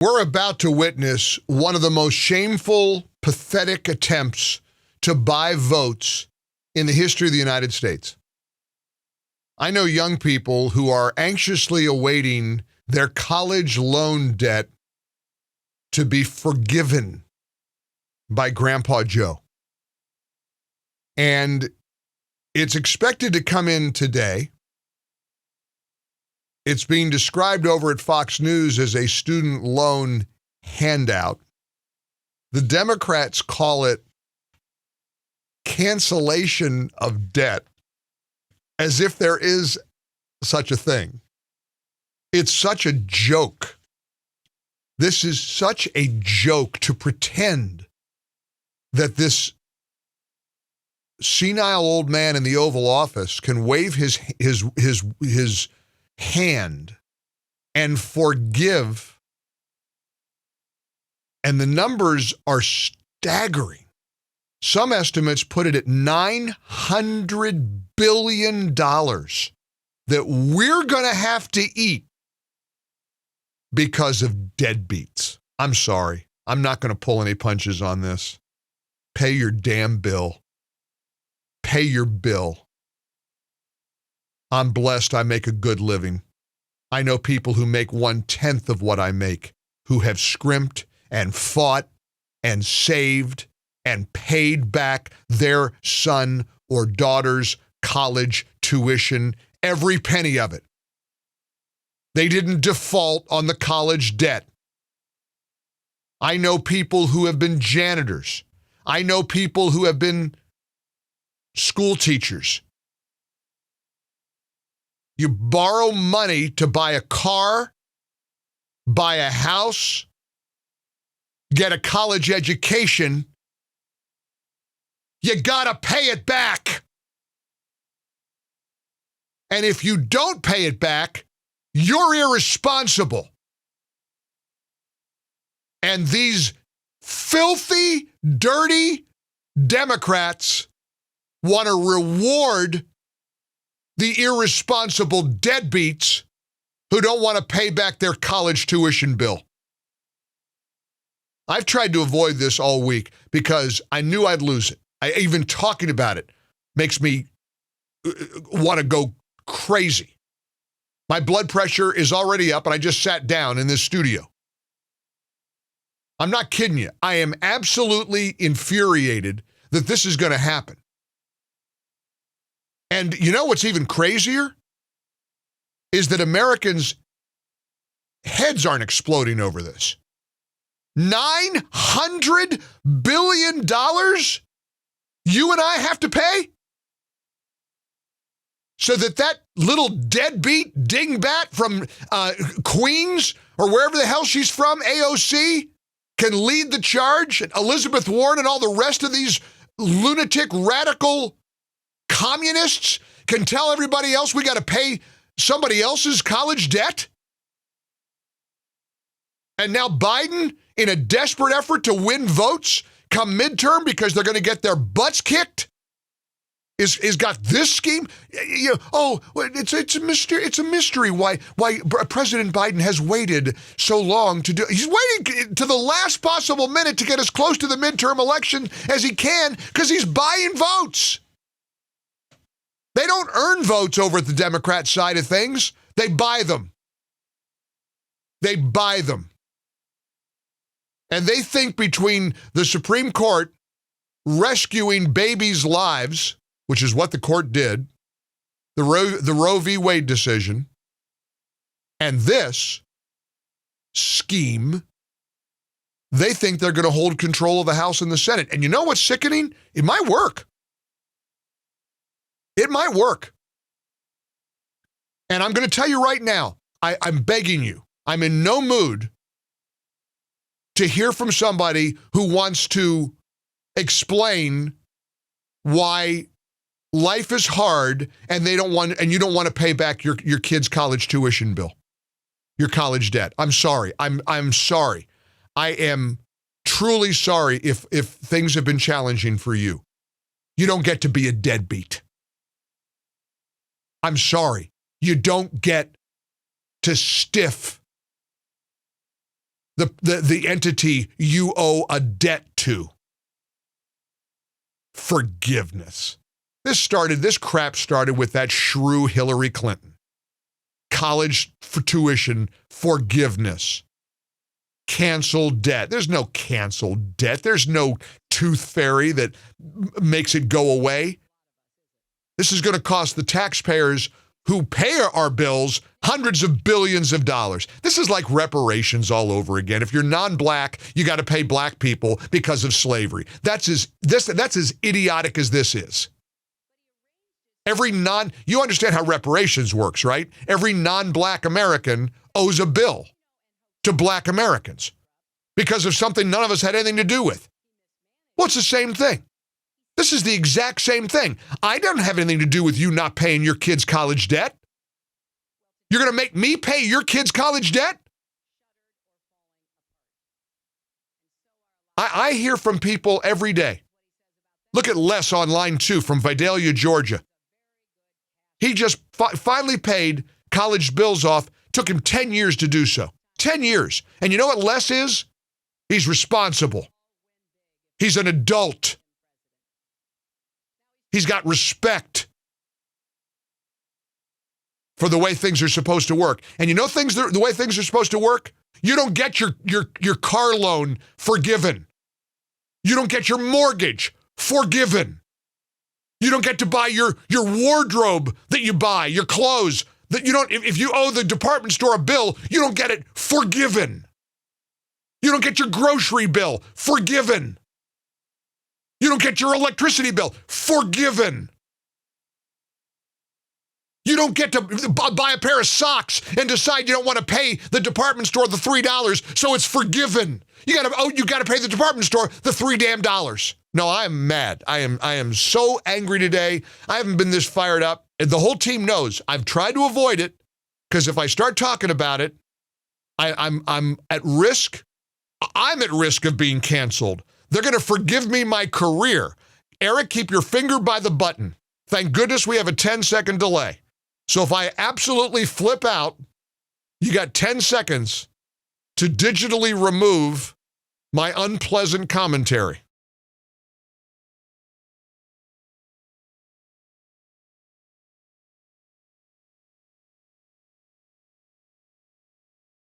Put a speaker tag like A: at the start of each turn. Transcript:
A: We're about to witness one of the most shameful, pathetic attempts to buy votes in the history of the United States. I know young people who are anxiously awaiting their college loan debt to be forgiven by Grandpa Joe. And it's expected to come in today. It's being described over at Fox News as a student loan handout. The Democrats call it cancellation of debt, as if there is such a thing. It's such a joke. This is such a joke to pretend that this senile old man in the Oval Office can wave his hand and forgive. And the numbers are staggering. Some estimates put it at $900 billion that we're going to have to eat because of deadbeats. I'm sorry. I'm not going to pull any punches on this. Pay your damn bill. Pay your bill. I'm blessed I make a good living. I know people who make 1/10 of what I make, who have scrimped and fought and saved and paid back their son or daughter's college tuition, every penny of it. They didn't default on the college debt. I know people who have been janitors. I know people who have been school teachers. You borrow money to buy a car, buy a house, get a college education. You gotta pay it back. And if you don't pay it back, you're irresponsible. And these filthy, dirty Democrats want to reward the irresponsible deadbeats who don't want to pay back their college tuition bill. I've tried to avoid this all week because I knew I'd lose it. Even talking about it makes me want to go crazy. My blood pressure is already up and I just sat down in this studio. I'm not kidding you. I am absolutely infuriated that this is going to happen. And you know what's even crazier? Is that Americans' heads aren't exploding over this. $900 billion you and I have to pay? So that little deadbeat dingbat from Queens or wherever the hell she's from, AOC, can lead the charge, and Elizabeth Warren and all the rest of these lunatic, radical communists can tell everybody else we got to pay somebody else's college debt? And now Biden, in a desperate effort to win votes come midterm because they're going to get their butts kicked, is got this scheme. It's a mystery. It's a mystery why President Biden has waited so long to do. He's waiting to the last possible minute to get as close to the midterm election as he can because he's buying votes. They don't earn votes over at the Democrat side of things. They buy them. They buy them. And they think between the Supreme Court rescuing babies' lives, which is what the court did, the Roe v. Wade decision, and this scheme, they think they're going to hold control of the House and the Senate. And you know what's sickening? It might work. It might work. And I'm going to tell you right now, I'm begging you, I'm in no mood to hear from somebody who wants to explain why life is hard and you don't want to pay back your kid's college tuition bill, your college debt. I'm sorry. I'm sorry. I am truly sorry if things have been challenging for you. You don't get to be a deadbeat. I'm sorry. You don't get to stiff the entity you owe a debt to. Forgiveness. This crap started with that shrew Hillary Clinton. College for tuition forgiveness. Canceled debt. There's no canceled debt. There's no tooth fairy that makes it go away. This is going to cost the taxpayers who pay our bills hundreds of billions of dollars. This is like reparations all over again. If you're non-black, you got to pay black people because of slavery. That's as idiotic as this is. You understand how reparations works, right? Every non-black American owes a bill to black Americans because of something none of us had anything to do with. Well, it's the same thing. This is the exact same thing. I don't have anything to do with you not paying your kids' college debt. You're going to make me pay your kids' college debt? I hear from people every day. Look at Les on line 2 from Vidalia, Georgia. He just finally paid college bills off. Took him 10 years to do so. 10 years. And you know what Les is? He's responsible. He's an adult. He's got respect for the way things are supposed to work. And you know the way things are supposed to work? You don't get your car loan forgiven. You don't get your mortgage forgiven. You don't get to buy your wardrobe that you buy, your clothes that you don't, if you owe the department store a bill, you don't get it forgiven. You don't get your grocery bill forgiven. You don't get your electricity bill forgiven. You don't get to buy a pair of socks and decide you don't want to pay the department store the $3, so it's forgiven. You got to pay the department store the $3 damn. No, I am mad. I am so angry today. I haven't been this fired up. And the whole team knows I've tried to avoid it because if I start talking about it, I'm at risk. I'm at risk of being canceled. They're going to forgive me my career. Eric, keep your finger by the button. Thank goodness we have a 10-second delay. So if I absolutely flip out, you got 10 seconds to digitally remove my unpleasant commentary.